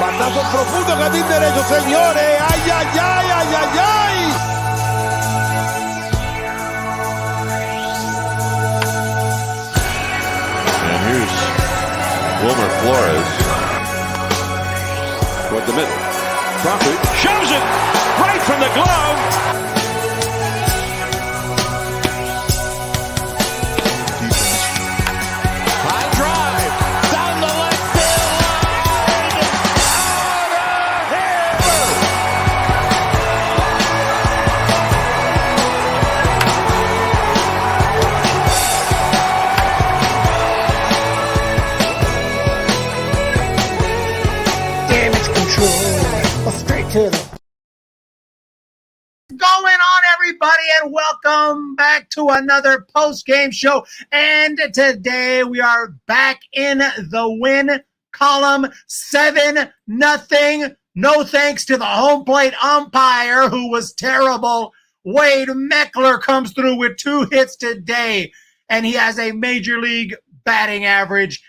Batazo profundo, jardín derecho, señores. ¡Ay, ay, ay, ay, ay, ay! And here's Wilmer Flores toward the middle. Crawford shoves it right from the glove. High drive down the left field line. Out of here. Damage control. Straight to the. Going on, everybody, and welcome back to another post-game show. And today we are back in the win column, 7-0. No thanks to the home plate umpire, who was terrible. Wade Meckler comes through with 2 hits today, and he has a major league batting average.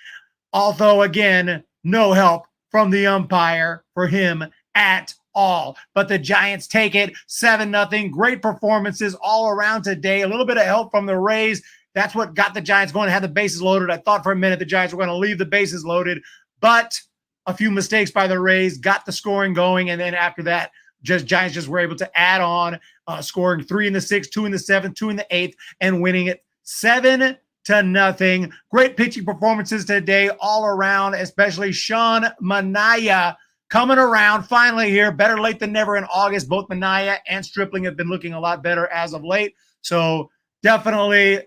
Although, again, no help from the umpire for him at all. But the Giants take it 7-0. Great performances all around today. A little bit of help from the Rays. That's what got the Giants going to have the bases loaded. I thought for a minute the Giants were going to leave the bases loaded, but a few mistakes by the Rays got the scoring going. And then after that, Giants just were able to add on, scoring 3 in the 6th, 2 in the 7th, 2 in the 8th, and winning it 7-0. Great pitching performances today all around, especially Sean Manaea coming around finally here. Better late than never in August. Both Manaea and Stripling have been looking a lot better as of late. So definitely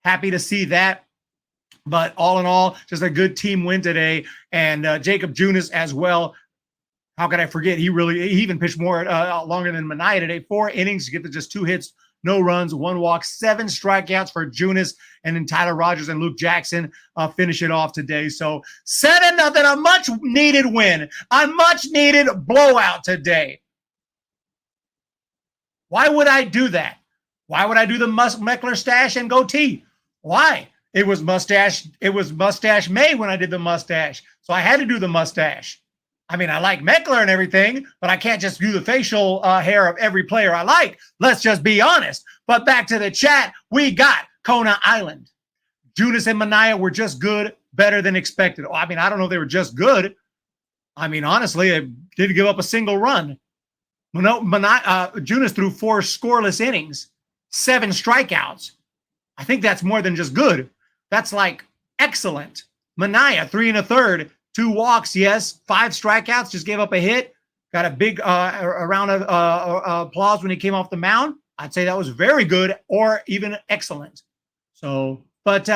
happy to see that. But all in all, just a good team win today. And Jacob Junis as well. How could I forget? He even pitched more longer than Manaea today. 4 innings to get to just 2 hits, no runs, 1 walk, 7 strikeouts for Junis, and then Tyler Rogers and Luke Jackson finish it off today. So 7-0, a much-needed win, a much-needed blowout today. Why would I do that? Why would I do the Meckler stash and goatee? Why? It was mustache May when I did the mustache, so I had to do the mustache. I mean, I like Meckler and everything, but I can't just do the facial hair of every player I like. Let's just be honest. But back to the chat, we got Kona Island. Junis and Manaea were just good, better than expected. Oh, I mean, I don't know if they were just good. I mean, honestly, they didn't give up a single run. Junis threw 4 scoreless innings, 7 strikeouts. I think that's more than just good. That's like excellent. Manaea, 3 1/3. 2 walks, yes. 5 strikeouts, just gave up a hit. Got a big round of applause when he came off the mound. I'd say that was very good or even excellent. So, but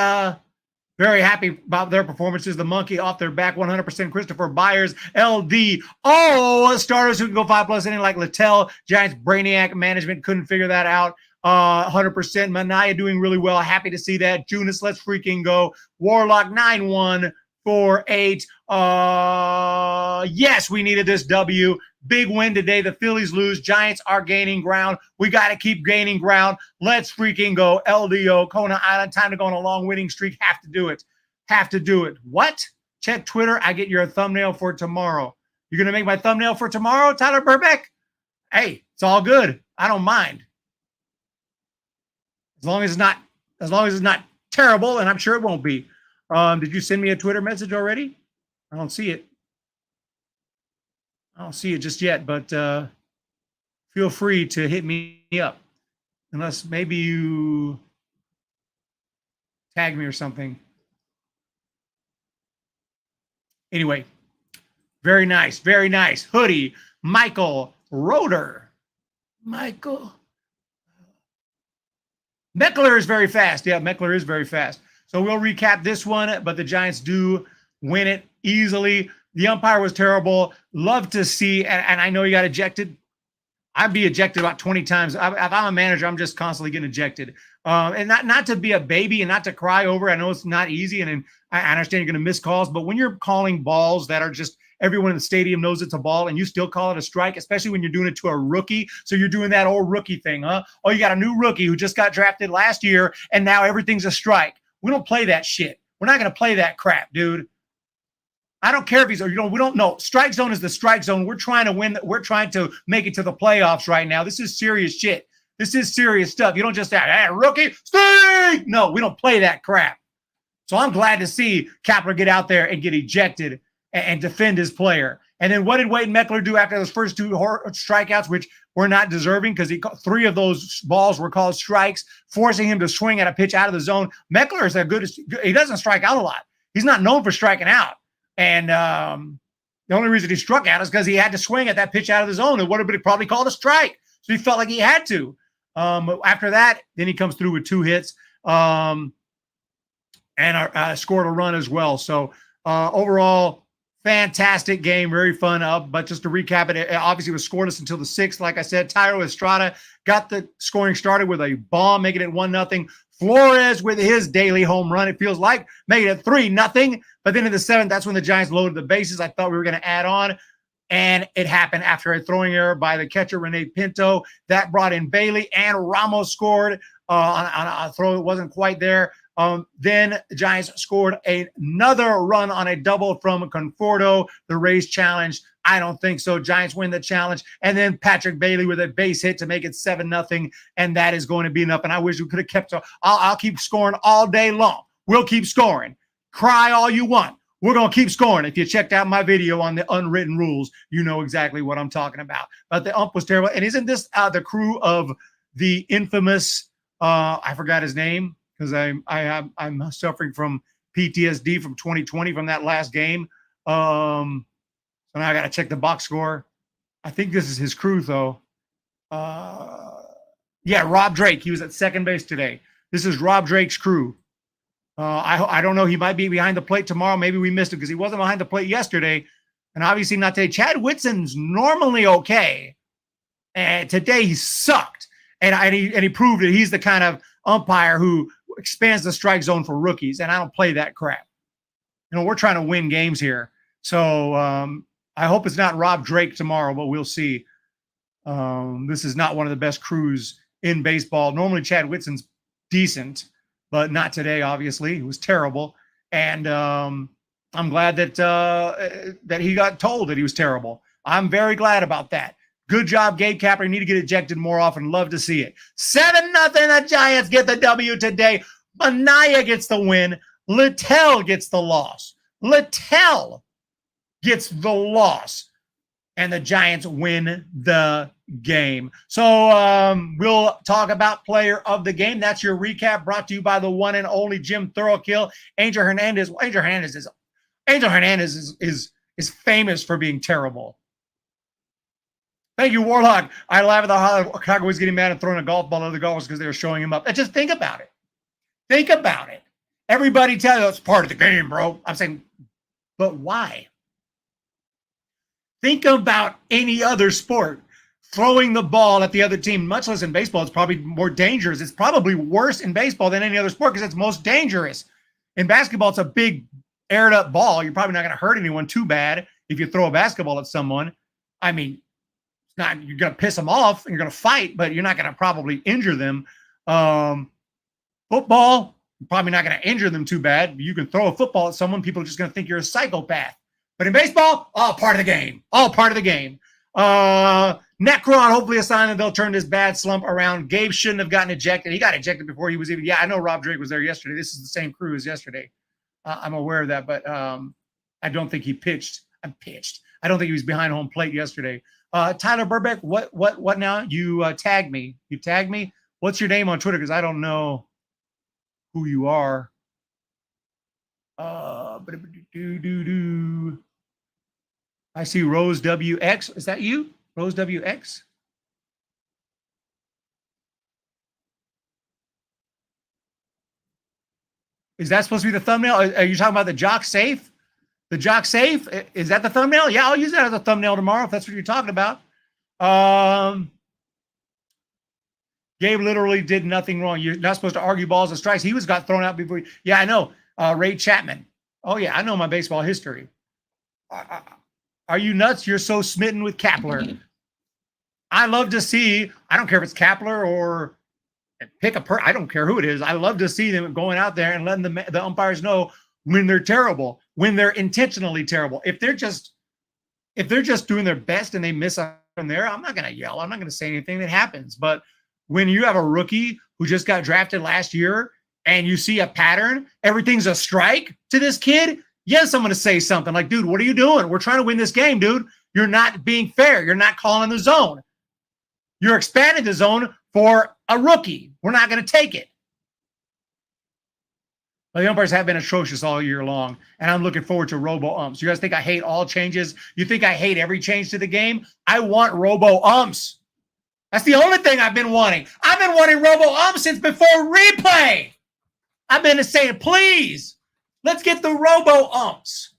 very happy about their performances. The monkey off their back, 100%. Christopher Byers, LD. Oh, starters who can go 5+ inning like Littell. Giants Brainiac management couldn't figure that out. 100%. Manaea doing really well. Happy to see that. Junis, let's freaking go. Warlock, 9-1. 4-8. Yes, we needed this W. Big win today. The Phillies lose. Giants are gaining ground. We got to keep gaining ground. Let's freaking go. LDO, Kona Island. Time to go on a long winning streak. Have to do it. Have to do it. What? Check Twitter. I get your thumbnail for tomorrow. You're going to make my thumbnail for tomorrow, Tyler Burbeck? Hey, it's all good. I don't mind. As long as it's not terrible, and I'm sure it won't be. Did you send me a Twitter message already? I don't see it. I don't see it just yet, but feel free to hit me up. Unless maybe you tag me or something. Anyway, very nice, very nice. Hoodie, Michael Roeder. Michael. Meckler is very fast. Yeah, Meckler is very fast. So we'll recap this one, but the Giants do win it easily. The umpire was terrible. Love to see, and I know he got ejected. I'd be ejected about 20 times. If I'm a manager, I'm just constantly getting ejected. And not to be a baby and not to cry over. I know it's not easy, and I understand you're going to miss calls, but when you're calling balls that are just everyone in the stadium knows it's a ball and you still call it a strike, especially when you're doing it to a rookie. So you're doing that old rookie thing, huh? Oh, you got a new rookie who just got drafted last year, and now everything's a strike. We don't play that shit. We're not going to play that crap, dude. I don't care if he's, we don't know. Strike zone is the strike zone. We're trying to win. We're trying to make it to the playoffs right now. This is serious shit. This is serious stuff. You don't just say, hey, rookie, stay. No, we don't play that crap. So I'm glad to see Kapler get out there and get ejected and defend his player. And then what did Wade Meckler do after those first 2 strikeouts, which were not deserving because 3 of those balls were called strikes, forcing him to swing at a pitch out of the zone. Meckler is he doesn't strike out a lot. He's not known for striking out. And the only reason he struck out is because he had to swing at that pitch out of the zone. It would have been probably called a strike. So he felt like he had to. After that, then he comes through with 2 hits and scored a run as well. So overall, fantastic game, very fun. But just to recap it obviously was scoreless until the 6th. Like I said, Tyro Estrada got the scoring started with a bomb, making it 1-0. Flores with his daily home run, it feels like, making it 3-0. But then in the 7th, that's when the Giants loaded the bases. I thought we were going to add on, and it happened after a throwing error by the catcher, Rene Pinto. That brought in Bailey, and Ramos scored on a throw that wasn't quite there. Then the Giants scored another run on a double from Conforto. The Rays challenged. I don't think so. Giants win the challenge. And then Patrick Bailey with a base hit to make it 7-0. And that is going to be enough. And I wish we could have kept – I'll keep scoring all day long. We'll keep scoring. Cry all you want. We're going to keep scoring. If you checked out my video on the unwritten rules, you know exactly what I'm talking about. But the ump was terrible. And isn't this the crew of the infamous I forgot his name because I'm suffering from PTSD from 2020 from that last game. So now I got to check the box score. I think this is his crew, though. Yeah, Rob Drake. He was at second base today. This is Rob Drake's crew. I don't know. He might be behind the plate tomorrow. Maybe we missed it because he wasn't behind the plate yesterday. And obviously not today. Chad Whitson's normally okay. And today he sucked. And he proved that he's the kind of umpire who expands the strike zone for rookies. And I don't play that crap. We're trying to win games here. So I hope it's not Rob Drake tomorrow, but we'll see. This is not one of the best crews in baseball. Normally Chad Whitson's decent, but not today, obviously. He was terrible. And I'm glad that he got told that he was terrible. I'm very glad about that. Good job, Gabe Kapler. You need to get ejected more often. Love to see it. 7-0. The Giants get the W today. Manaya gets the win. Littell gets the loss. Littell gets the loss. And the Giants win the game. So we'll talk about player of the game. That's your recap brought to you by the one and only Jim Thorokill. Angel Hernandez. Angel Hernandez is famous for being terrible. Thank you, Warlock. I laugh at the Cowboys getting mad and throwing a golf ball at the golfers because they were showing him up. And just think about it. Think about it. Everybody tells you it's part of the game, bro. I'm saying, but why? Think about any other sport. Throwing the ball at the other team, much less in baseball, it's probably more dangerous. It's probably worse in baseball than any other sport because it's most dangerous. In basketball, it's a big aired up ball. You're probably not going to hurt anyone too bad if you throw a basketball at someone. I mean, you're going to piss them off and you're going to fight, but you're not going to probably injure them. Football, you're probably not going to injure them too bad. You can throw a football at someone, people are just going to think you're a psychopath. But in baseball, all part of the game. All part of the game. Necron, hopefully a sign that they'll turn this bad slump around. Gabe shouldn't have gotten ejected. He got ejected before he was even. Yeah, I know Rob Drake was there yesterday. This is the same crew as yesterday. I'm aware of that, but I don't think he pitched. I don't think he was behind home plate yesterday. Tyler Burbeck, what now? You tagged me. You tagged me. What's your name on Twitter? Because I don't know who you are. I see Rose WX. Is that you? Rose WX? Is that supposed to be the thumbnail? Are you talking about the Jock Safe? The Jock Safe? Is that the thumbnail? Yeah, I'll use that as a thumbnail tomorrow if that's what you're talking about. Gabe literally did nothing wrong. You're not supposed to argue balls and strikes. He got thrown out before. Yeah, I know. Ray Chapman. Oh, yeah, I know my baseball history. Are you nuts? You're so smitten with Kapler. I love to see, I don't care if it's Kapler or I don't care who it is. I love to see them going out there and letting the umpires know when they're terrible. when they're intentionally terrible. If they're just doing their best and they miss from there, I'm not going to yell. I'm not going to say anything. That happens. But when you have a rookie who just got drafted last year and you see a pattern, everything's a strike to this kid, yes, I'm going to say something like, dude, what are you doing? We're trying to win this game, dude. You're not being fair. You're not calling the zone. You're expanding the zone for a rookie. We're not going to take it. But the umpires have been atrocious all year long, and I'm looking forward to robo-umps. You guys think I hate all changes? You think I hate every change to the game? I want robo-umps. That's the only thing I've been wanting. I've been wanting robo-umps since before replay. I've been saying, please, let's get the robo-umps.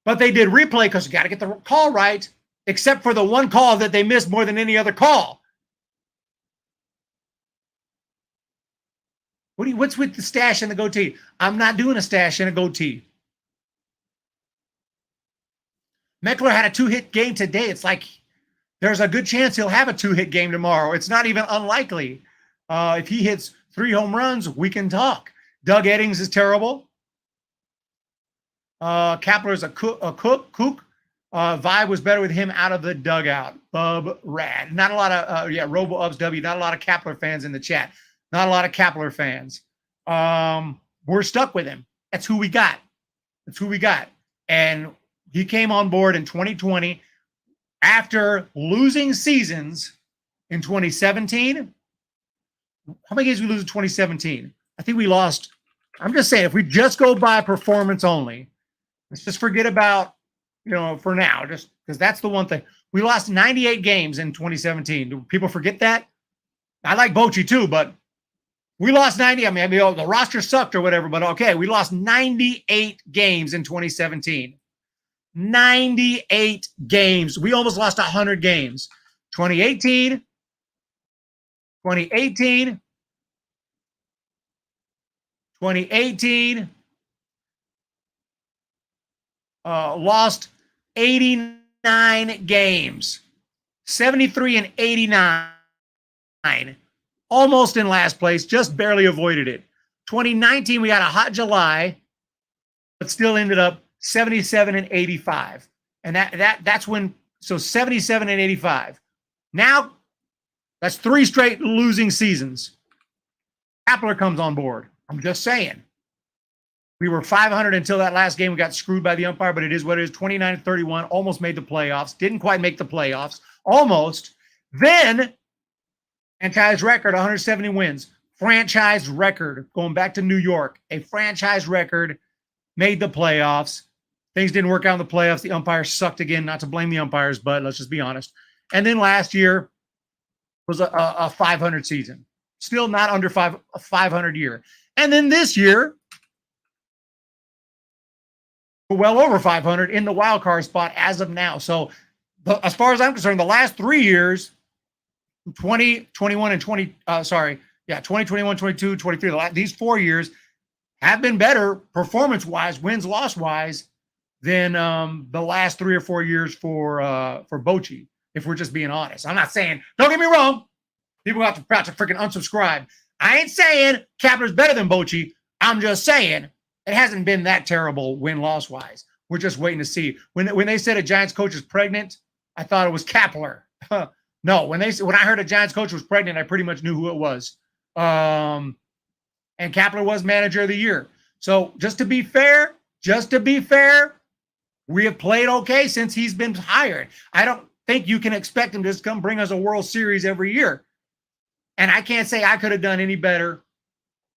But they did replay because you got to get the call right, except for the one call that they missed more than any other call. What's with the stash and the goatee? I'm not doing a stash and a goatee. Meckler had a 2-hit game today. It's like there's a good chance he'll have a 2-hit game tomorrow. It's not even unlikely. If he hits 3 home runs, we can talk. Doug Eddings is terrible. Kapler's a kook. Vibe was better with him out of the dugout. Bub Rad. Not a lot of, Robo-Ubs W. Not a lot of Kapler fans in the chat. Not a lot of Kapler fans. We're stuck with him. That's who we got. And he came on board in 2020 after losing seasons in 2017. How many games did we lose in 2017? I think we lost. I'm just saying, if we just go by performance only, let's just forget about, for now, just because that's the one thing. We lost 98 games in 2017. Do people forget that? I like Bochy too, but we lost 90. I mean, the roster sucked or whatever, but okay, we lost 98 games in 2017. 98 games. We almost lost 100 games. 2018, lost 89 games. 73 and 89. Almost in last place, just barely avoided it. 2019, we had a hot July, but still ended up 77 and 85. And that's when, so 77 and 85. Now, that's 3 straight losing seasons. Kapler comes on board. I'm just saying. We were 500 until that last game. We got screwed by the umpire, but it is what it is. 29-31, almost made the playoffs. Didn't quite make the playoffs. Almost. Then, franchise record, 170 wins. Franchise record, going back to New York. A franchise record, made the playoffs. Things didn't work out in the playoffs. The umpires sucked again. Not to blame the umpires, but let's just be honest. And then last year was a 500 season. Still not under a 500 year. And then this year, well over 500 in the wild card spot as of now. So as far as I'm concerned, the last 3 years, 20, 21, and 2021, 22, 23, these 4 years have been better performance-wise, wins-loss-wise, than the last 3 or 4 years for Bochy, if we're just being honest. I'm not saying, don't get me wrong, people have to freaking unsubscribe. I ain't saying Kapler's better than Bochy. I'm just saying it hasn't been that terrible win-loss-wise. We're just waiting to see. When they said a Giants coach is pregnant, I thought it was Kapler. No, when I heard a Giants coach was pregnant, I pretty much knew who it was. And Kapler was manager of the year. So just to be fair, we have played okay since he's been hired. I don't think you can expect him to just come bring us a World Series every year. And I can't say I could have done any better.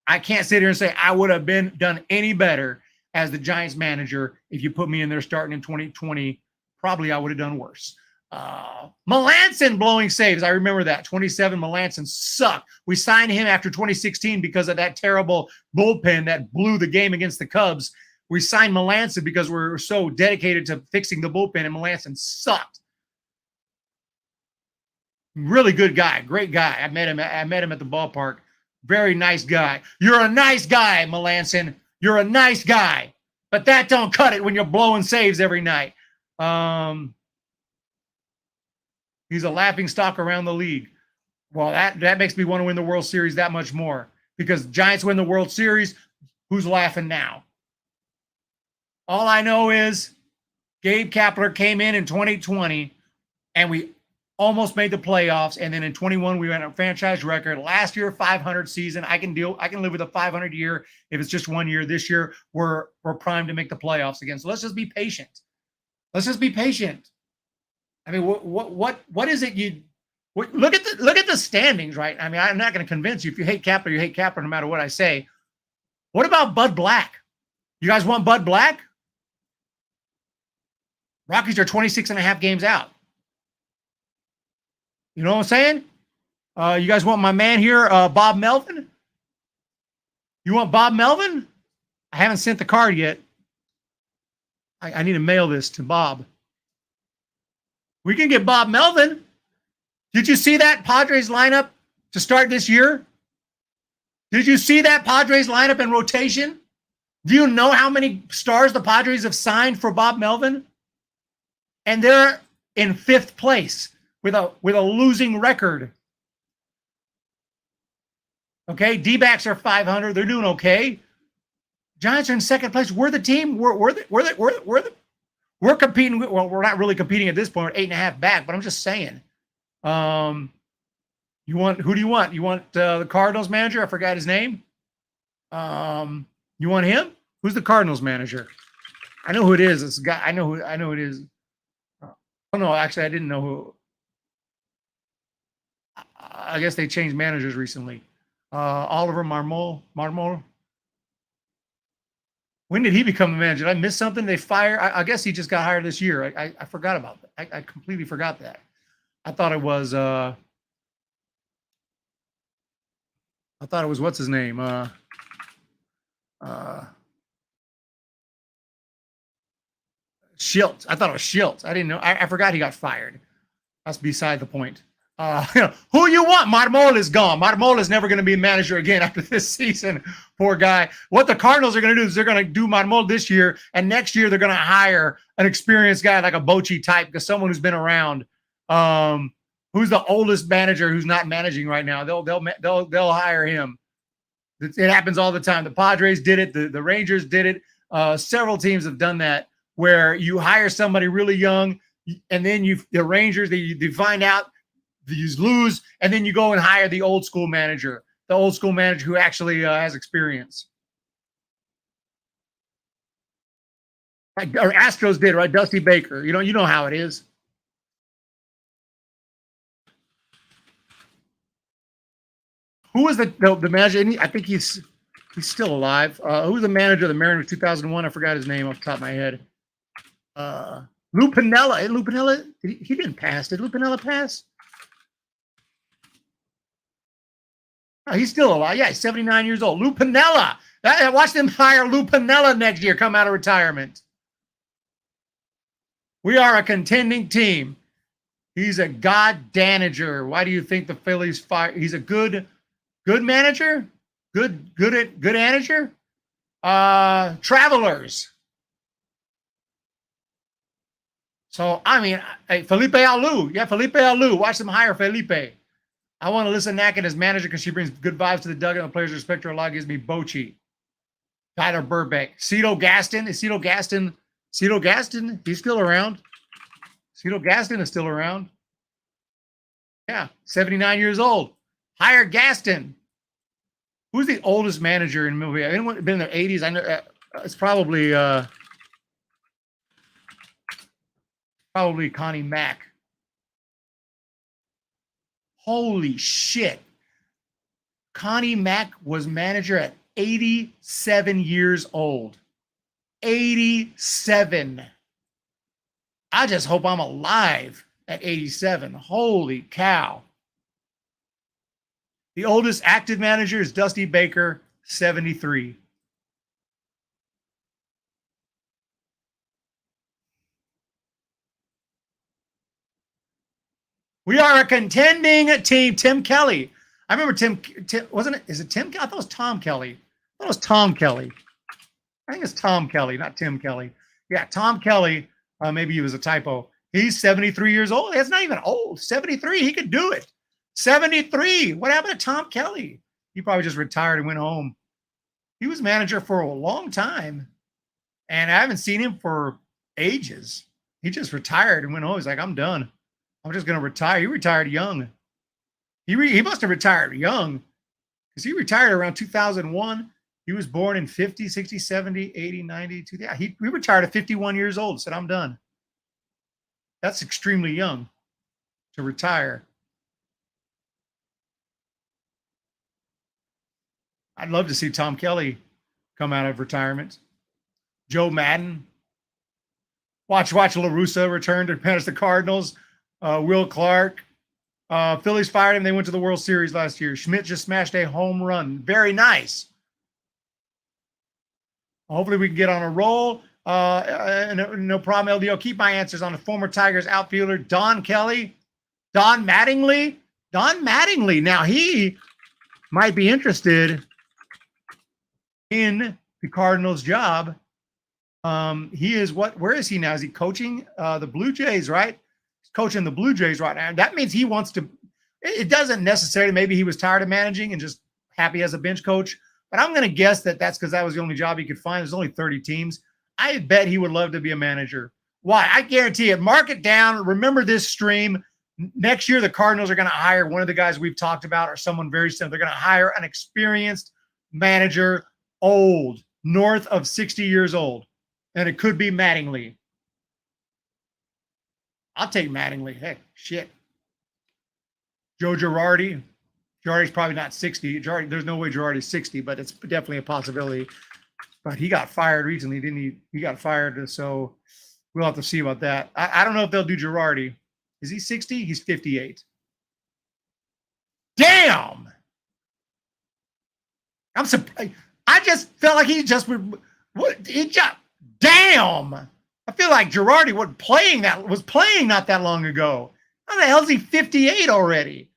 I can't sit here and say I would have done any better as the Giants manager if you put me in there starting in 2020. Probably I would have done worse. Melanson blowing saves. I remember that. 27, Melanson sucked. We signed him after 2016 because of that terrible bullpen that blew the game against the Cubs. We signed Melanson because we're so dedicated to fixing the bullpen, and Melanson sucked. Really good guy. Great guy. I met him at the ballpark. Very nice guy. You're a nice guy, Melanson. You're a nice guy. But that don't cut it when you're blowing saves every night. He's a laughing stock around the league. Well, that makes me want to win the World Series that much more. Because Giants win the World Series, who's laughing now? All I know is Gabe Kapler came in 2020, and we almost made the playoffs. And then in 21, we went on a franchise record. Last year, 500 season. I can live with a 500 year if it's just 1 year. This year, we're primed to make the playoffs again. So let's just be patient. Let's just be patient. I mean, what is it you look at the standings, right? I mean, I'm not going to convince you. If you hate Kapler, you hate Kapler no matter what I say. What about Bud Black? You guys want Bud Black? Rockies are 26 and a half games out. You know what I'm saying? You guys want my man here, Bob Melvin? You want Bob Melvin? I haven't sent the card yet. I need to mail this to Bob. We can get Bob Melvin. Did you see that Padres lineup to start this year? Did you see that Padres lineup in rotation? Do you know how many stars the Padres have signed for Bob Melvin? And they're in 5th place with a losing record. Okay, D-backs are 500. They're doing okay. Giants are in 2nd place. We're the team. We're competing. Well, we're not really competing at this point. We're 8.5 back, but I'm just saying. Who do you want? You want the Cardinals manager? I forgot his name. You want him? Who's the Cardinals manager? I know who it is. It's a guy. I know who it is. Oh no, actually, I didn't know who. I guess they changed managers recently. Oliver Marmol. When did he become a manager? Did I miss something? They fired. I guess he just got hired this year. I forgot about that. I completely forgot that. I thought it was. I thought it was what's his name? Schiltz. I thought it was Schiltz. I didn't know. I forgot he got fired. That's beside the point. Who you want? Marmol is gone. Marmol is never going to be a manager again after this season. Poor guy. What the Cardinals are going to do is they're going to do Marmol this year, and next year they're going to hire an experienced guy like a Bochy type, because someone who's been around. Who's the oldest manager who's not managing right now? They'll hire him. It happens all the time. The Padres did it. The Rangers did it. Several teams have done that, where you hire somebody really young, and then the Rangers, they find out you lose, and then you go and hire the old school manager who actually has experience. Like Astros did, right? Dusty Baker. You know how it is. Who was the manager? I think he's still alive. Who was the manager of the Mariners 2001? I forgot his name off the top of my head. Lou Piniella. Lou Piniella, he didn't pass. Did Lou Piniella pass? Oh, he's still alive. Yeah, he's 79 years old. Lou Piniella. Watch them hire Lou Piniella next year, come out of retirement. We are a contending team. He's a god-danager. Why do you think the Phillies fire? He's a good manager? Good manager? Travelers. So, I mean, Felipe Alou. Yeah, Felipe Alou. Watch them hire Felipe. I want to listen to Nack as manager because she brings good vibes to the dugout. The players respect her a lot. Gives me Bochy. Tyler Burbank. Cito Gaston. Is Cito Gaston? He's still around. Cito Gaston is still around. Yeah, 79 years old. Hire Gaston. Who's the oldest manager in the movie? Anyone been in their 80s? I know it's probably Connie Mack. Holy shit. Connie Mack was manager at 87 years old. 87. I just hope I'm alive at 87. Holy cow. The oldest active manager is Dusty Baker, 73. We are a contending team. Tim Kelly. I remember Tim wasn't it? Is it Tim? I thought it was Tom Kelly. I thought it was Tom Kelly. I think it's Tom Kelly, not Tim Kelly. Yeah, Tom Kelly. Maybe he was a typo. He's 73 years old. That's not even old. 73. He could do it. 73. What happened to Tom Kelly? He probably just retired and went home. He was manager for a long time. And I haven't seen him for ages. He just retired and went home. He's like, I'm done. I'm just going to retire. He retired young. He must have retired young because he retired around 2001. He was born in 50, 60, 70, 80, 90. Yeah, he retired at 51 years old. Said, I'm done. That's extremely young to retire. I'd love to see Tom Kelly come out of retirement. Joe Madden. Watch La Russa return to manage the Cardinals. Will Clark. Phillies fired him. They went to the World Series last year. Schmidt just smashed a home run. Very nice. Hopefully we can get on a roll. No problem, LDO. Keep my answers on the former Tigers outfielder, Don Kelly. Don Mattingly. Now, he might be interested in the Cardinals' job. He is where is he now? Is he coaching the Blue Jays, right? He's coaching the Blue Jays right now. That means he wants to, it doesn't necessarily, maybe he was tired of managing and just happy as a bench coach. But I'm going to guess that that's because that was the only job he could find. There's only 30 teams. I bet he would love to be a manager. Why? I guarantee it. Mark it down. Remember this stream. Next year, the Cardinals are going to hire one of the guys we've talked about or someone very similar. They're going to hire an experienced manager, old, north of 60 years old. And it could be Mattingly. I'll take Mattingly. Heck, shit. Joe Girardi. Girardi's probably not 60. There's no way Girardi's 60, but it's definitely a possibility. But he got fired recently, didn't he? He got fired, so we'll have to see about that. I don't know if they'll do Girardi. Is he 60? He's 58. Damn! I'm surprised. I just felt like he just would. Damn! I feel like Girardi was playing not that long ago. How the hell is he 58 already?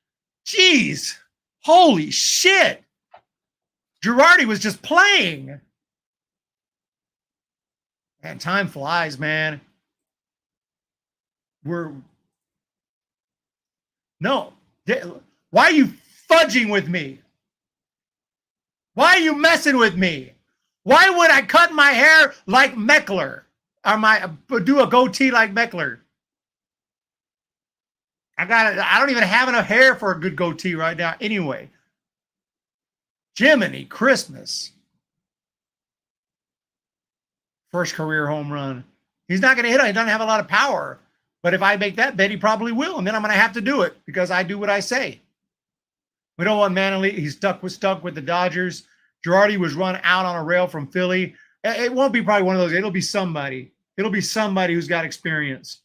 Jeez. Holy shit. Girardi was just playing. And time flies, man. No. Why are you fudging with me? Why are you messing with me? Why would I cut my hair like Meckler? Or do a goatee like Meckler? I don't even have enough hair for a good goatee right now. Anyway. Jiminy Christmas. First career home run. He's not going to hit it. He doesn't have a lot of power. But if I make that bet, he probably will. And then I'm going to have to do it because I do what I say. We don't want Manley. He's stuck with the Dodgers. Girardi was run out on a rail from Philly. It won't be probably one of those. It'll be somebody. It'll be somebody who's got experience.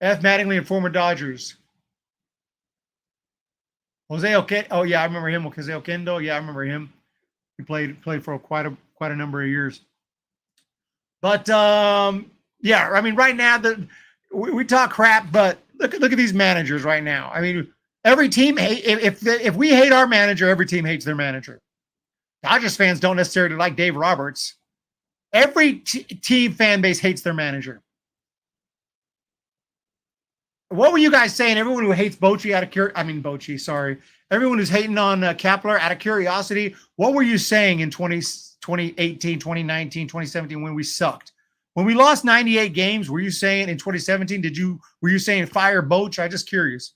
F. Mattingly and former Dodgers. Jose Oquendo. Oh, yeah, I remember him. Jose Oquendo. Yeah, I remember him. He played for quite a number of years. But, yeah, I mean, right now, we talk crap, but look at these managers right now. I mean, every team, if we hate our manager, every team hates their manager. Dodgers fans don't necessarily like Dave Roberts. Every team fan base hates their manager. What were you guys saying? Everyone who hates Bochy everyone who's hating on Kepler out of curiosity, what were you saying in 2018, 2019, 2017 when we sucked? When we lost 98 games, were you saying in 2017, were you saying fire Boch? I'm just curious.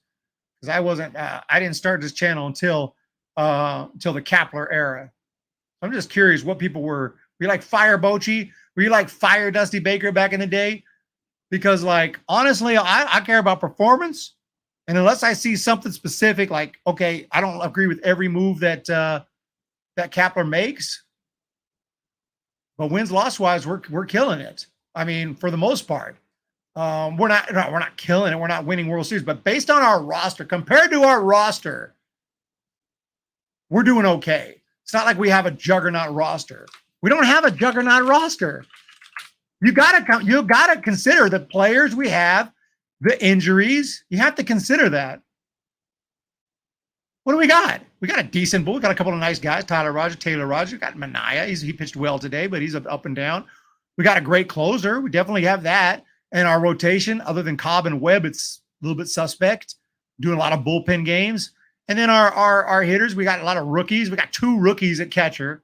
Because I didn't start this channel until the Kepler era. I'm just curious what people were you like fire Bochy? Were you like fire Dusty Baker back in the day? Because, like, honestly, I care about performance. And unless I see something specific, like, okay, I don't agree with every move that Kepler makes. But wins-loss wise, we're killing it. I mean, for the most part. We're not killing it. We're not winning World Series. But based on our roster, compared to our roster, we're doing okay. It's not like we have a juggernaut roster. We don't have a juggernaut roster. You gotta consider the players we have, the injuries. You have to consider that. What do we got? We got a decent bull. We got a couple of nice guys. Taylor Rogers. We got Mania. He pitched well today, but he's up and down. We got a great closer. We definitely have that. And our rotation, other than Cobb and Webb, it's a little bit suspect. Doing a lot of bullpen games. And then our hitters, we got a lot of rookies. We got 2 rookies at catcher.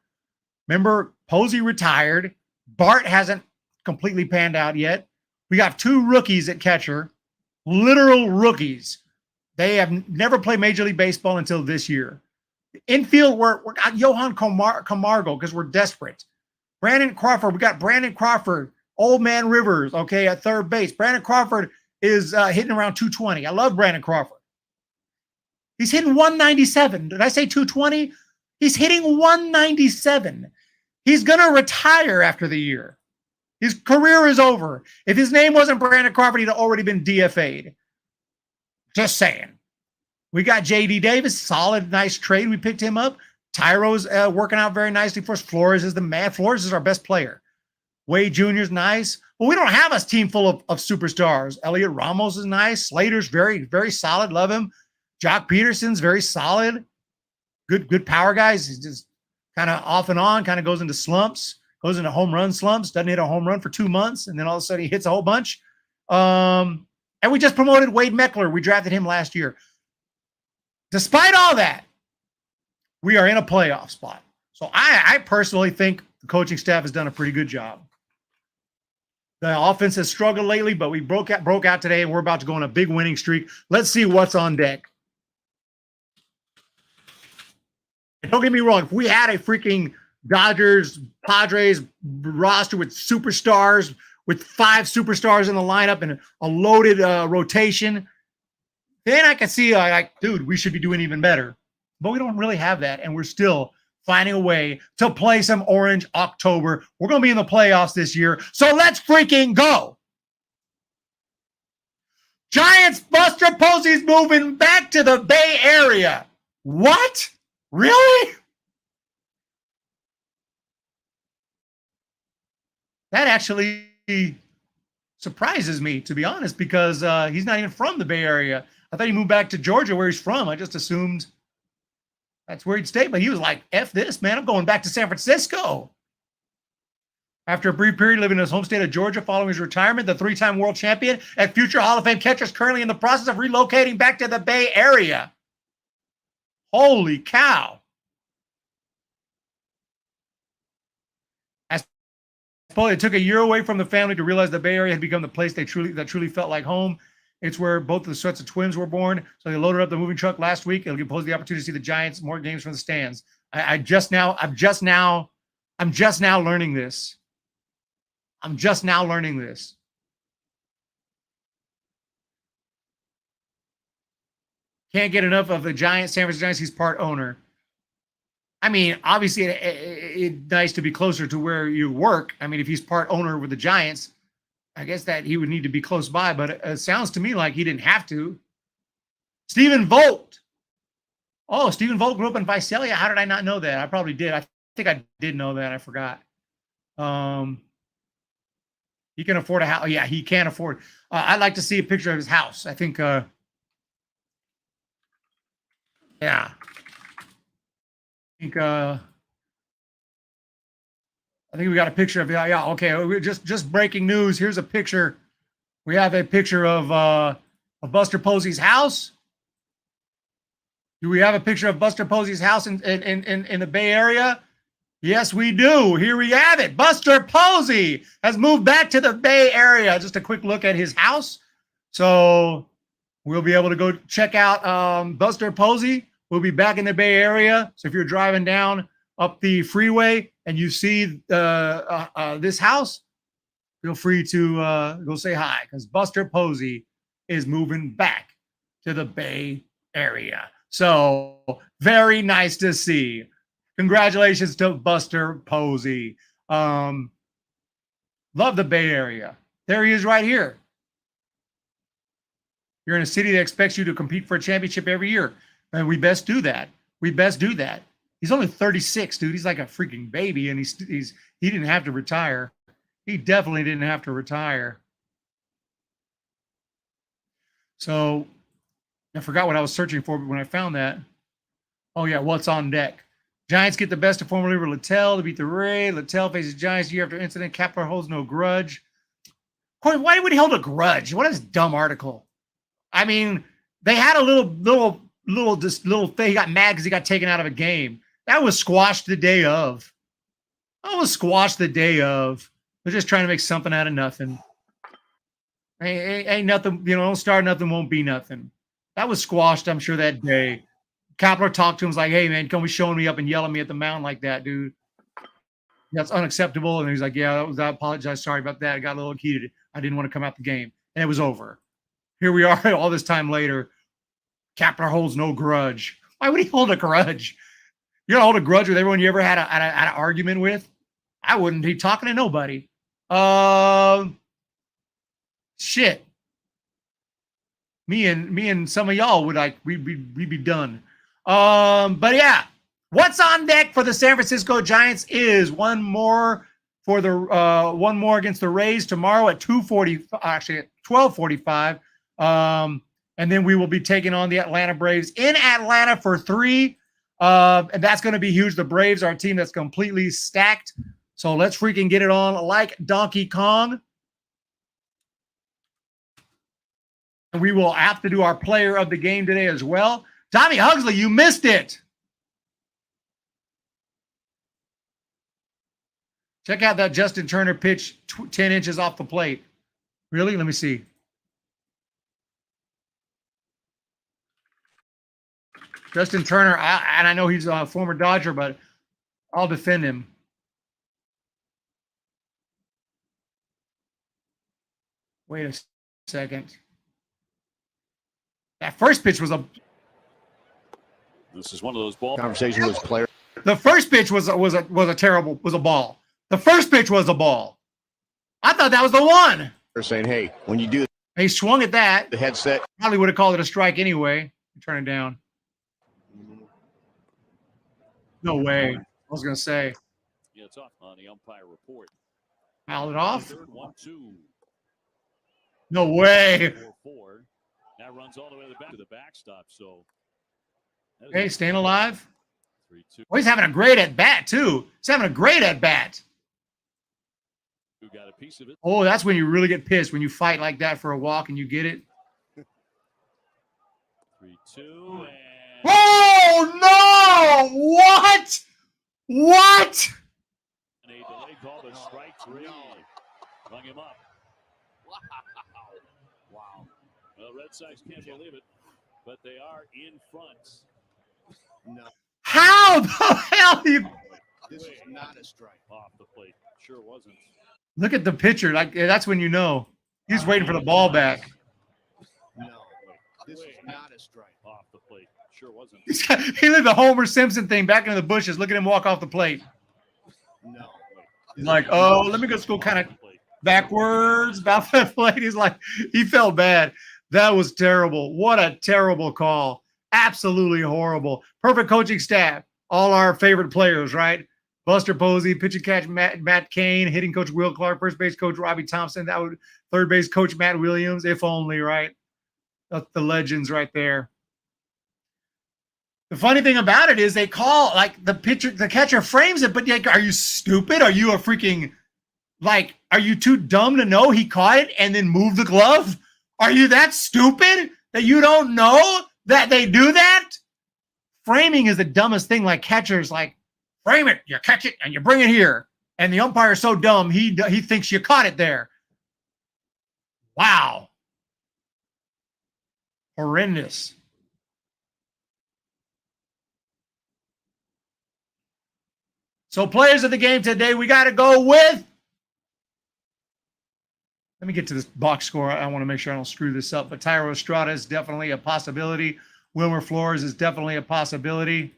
Remember, Posey retired. Bart hasn't completely panned out yet. We got 2 rookies at catcher, literal rookies. They have never played Major League Baseball until this year. Infield, we're got Johan Camargo because we're desperate. Brandon Crawford, we got Brandon Crawford, Old Man Rivers, okay, at third base. Brandon Crawford is hitting around 220. I love Brandon Crawford. He's hitting 197. Did I say 220? He's hitting 197. He's going to retire after the year. His career is over. If his name wasn't Brandon Crawford, he'd already been DFA'd. Just saying. We got J.D. Davis, solid, nice trade. We picked him up. Tyro's working out very nicely for us. Flores is the man. Flores is our best player. Wade Jr. is nice. Well, we don't have a team full of superstars. Elliot Ramos is nice. Slater's very, very solid. Love him. Jock Peterson's very solid. Good power guys. He's just kind of off and on, kind of goes into slumps, goes into home run slumps, doesn't hit a home run for 2 months, and then all of a sudden he hits a whole bunch. And we just promoted Wade Meckler. We drafted him last year. Despite all that, we are in a playoff spot. So I personally think the coaching staff has done a pretty good job. The offense has struggled lately, but we broke out today, and we're about to go on a big winning streak. Let's see what's on deck. Don't get me wrong. If we had a freaking Dodgers, Padres roster with superstars, with 5 superstars in the lineup and a loaded rotation, then I could see, dude, we should be doing even better. But we don't really have that, and we're still finding a way to play some Orange October. We're going to be in the playoffs this year, so let's freaking go. Giants Buster Posey's moving back to the Bay Area. What? Really? That actually surprises me, to be honest, because he's not even from the Bay Area. I thought he moved back to Georgia where he's from. I just assumed that's where he'd stay, but he was like, F this, man. I'm going back to San Francisco. After a brief period living in his home state of Georgia following his retirement, the 3-time world champion and future Hall of Fame catcher is currently in the process of relocating back to the Bay Area. Holy cow. I suppose it took a year away from the family to realize the Bay Area had become the place that truly felt like home. It's where both the sets of twins were born. So they loaded up the moving truck last week. It'll give Posey the opportunity to see the Giants more games from the stands. I'm just now learning this. Can't get enough of the Giants, San Francisco Giants. He's part owner. I mean, obviously, it's nice to be closer to where you work. I mean, if he's part owner with the Giants, I guess that he would need to be close by, but it sounds to me like he didn't have to. Stephen Vogt. Oh, Stephen Vogt grew up in Visalia. How did I not know that? I probably did. I think I did know that. I forgot. He can afford a house. Yeah, he can afford. I'd like to see a picture of his house. I think, yeah. I think we got a picture of, yeah, okay. We're just breaking news. Here's a picture. We have a picture of Buster Posey's house. Do we have a picture of Buster Posey's house in the Bay Area? Yes, we do. Here we have it. Buster Posey has moved back to the Bay Area. Just a quick look at his house. So we'll be able to go check out Buster Posey. We'll be back in the Bay Area. So if you're driving down up the freeway and you see this house, feel free to go say hi, because Buster Posey is moving back to the Bay Area. So very nice to see. Congratulations to Buster Posey. Love the Bay Area. There he is right here. You're in a city that expects you to compete for a championship every year. And we best do that. He's only 36, dude. He's like a freaking baby, and he didn't have to retire. He definitely didn't have to retire. So I forgot what I was searching for, but when I found that, oh yeah, what's on deck? Giants get the best of former reliever Littell to beat the Rays. Littell faces Giants year after incident. Kepler holds no grudge. Corey, why would he hold a grudge? What is this dumb article? I mean, they had a little thing. He got mad because he got taken out of a game. That was squashed the day of. I was squashed the day of. They're just trying to make something out of nothing. Ain't nothing, don't start nothing, won't be nothing. That was squashed, I'm sure, that day. Kapler talked to him, was like, hey, man, don't be showing me up and yelling at me at the mound like that, dude. That's unacceptable. And he's like, yeah, I apologize. Sorry about that. I got a little heated. I didn't want to come out the game. And it was over. Here we are all this time later. Kapler holds no grudge. Why would he hold a grudge? You don't hold a grudge with everyone you ever had an argument with? I wouldn't be talking to nobody. Shit. Me and some of y'all would we'd be done. But yeah, what's on deck for the San Francisco Giants is one more against the Rays tomorrow at 12:45. And then we will be taking on the Atlanta Braves in Atlanta for 3. And that's going to be huge. The Braves are a team that's completely stacked. So let's freaking get it on like Donkey Kong. And we will have to do our player of the game today as well. Tommy Huxley, you missed it. Check out that Justin Turner pitch 10 inches off the plate. Really? Let me see. Justin Turner, and I know he's a former Dodger, but I'll defend him. Wait a second. That first pitch was This is one of those ball conversation with player. The first pitch was a ball. The first pitch was a ball. I thought that was the one. They're saying, hey, when you do He swung at that. the headset, Probably would have called it a strike anyway. Turn it down. No way. I was gonna say. Yeah, it's off on the umpire report. Fouled it off. Third 1-2. No way. 4-4. That runs all the way to the backstop. So. Hey, staying alive. 3-2. Oh, he's having a great at bat too. He's having a great at bat. Who got a piece of it? Oh, that's when you really get pissed, when you fight like that for a walk and you get it. 3-2. And Oh no! What? What? a delay call to strike 3. Rung him up. Wow. Well, Red Sox can't believe it, but they are in front. no, How the hell you this is not a strike. Off the plate. Sure wasn't. look at the pitcher? Like that's when you know he's waiting for the ball back. No, this is not a strike. Off the plate. Sure wasn't. He did the Homer Simpson thing back into the bushes. Look at him walk off the plate. No, He's like, oh, let me just go kind of backwards about the plate. He's like, he felt bad. That was terrible. What a terrible call. Absolutely horrible. Perfect coaching staff. All our favorite players, right? Buster Posey, pitching catch Matt Cain, hitting coach Will Clark, first base coach Robbie Thompson, third base coach Matt Williams, if only, right? That's the legends right there. The funny thing about it is they call, like, the catcher frames it, but like, are you stupid? Are you a freaking, like, are you too dumb to know he caught it and then moved the glove? Are you that stupid that you don't know that they do that? Framing is the dumbest thing. Like, catchers, like, frame it, you catch it, and you bring it here. And the umpire is so dumb, he thinks you caught it there. Wow. Horrendous. So players of the game today, we got to go with. Let me get to this box score. I want to make sure I don't screw this up. But Thairo Estrada is definitely a possibility. Wilmer Flores is definitely a possibility.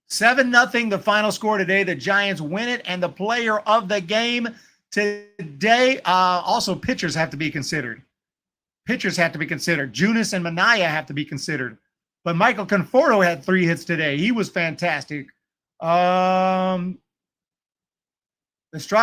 $7-0, the final score today. The Giants win it, and the player of the game today. Also, pitchers have to be considered. Pitchers have to be considered. Junis and Manaya have to be considered. But Michael Conforto had 3 hits today. He was fantastic. Estrada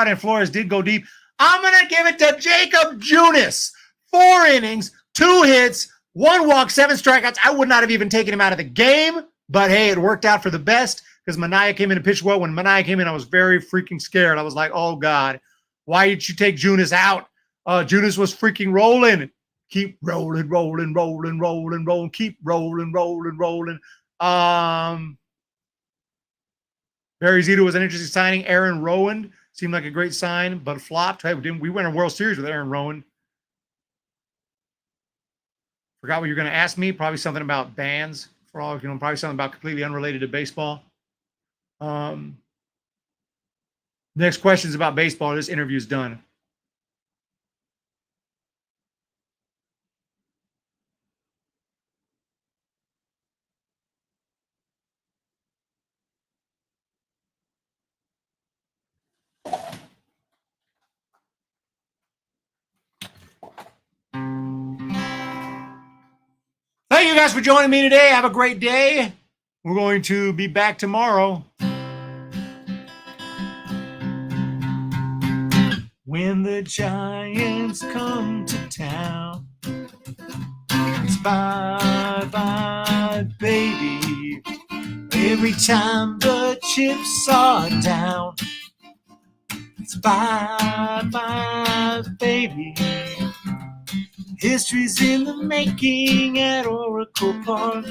and Flores did go deep. I'm going to give it to Jacob Junis. 4 innings, 2 hits, 1 walk, 7 strikeouts. I would not have even taken him out of the game. But, hey, it worked out for the best because Manaya came in and pitched well. When Manaya came in, I was very freaking scared. I was like, oh, God, why did you take Junis out? Junis was freaking rolling. Keep rolling, rolling, rolling, rolling, rolling. Keep rolling, rolling, rolling. Barry Zito was an interesting signing. Aaron Rowan seemed like a great sign, but flopped. Hey, we went a World Series with Aaron Rowan. Forgot what you're going to ask me. Probably something about bands. For all probably something about completely unrelated to baseball. Next question is about baseball. This interview is done. Thank you guys for joining me today. Have a great day. We're going to be back tomorrow. When the Giants come to town, it's bye-bye, baby. Every time the chips are down, it's bye-bye, baby. History's in the making at Oracle Park.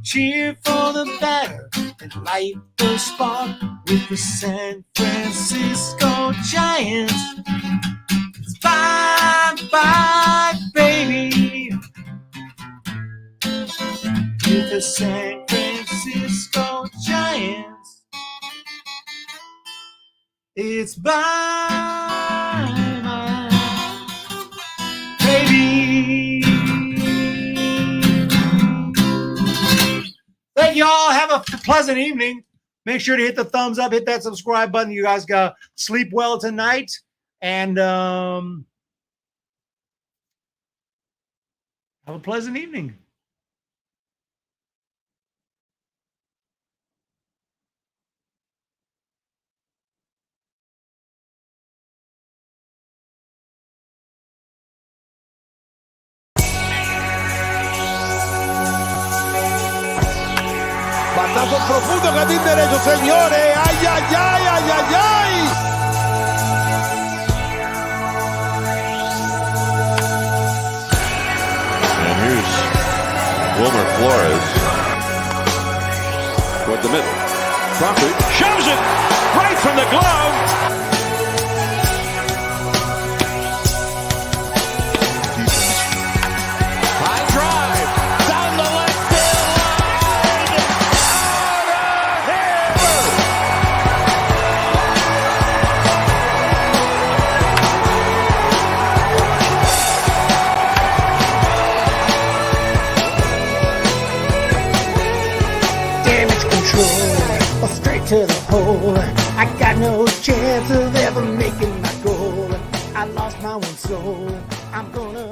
Cheer for the batter and light the spark with the San Francisco Giants. It's bye-bye, baby. With the San Francisco Giants. It's bye-bye, baby. Thank you all. Have a pleasant evening. Make sure to hit the thumbs up, hit that subscribe button. You guys got sleep well tonight. And have a pleasant evening. Batazo profundo, jardín derecho, señores. ¡Ay, ay, ay, ay, ay, ay! And here's Wilmer Flores toward the middle. Crawford shoves it right from the glove. High drive down the left field line. Out of here. Damage control, straight to the hole. I got no chance of ever making my goal. I lost my one soul. I'm gonna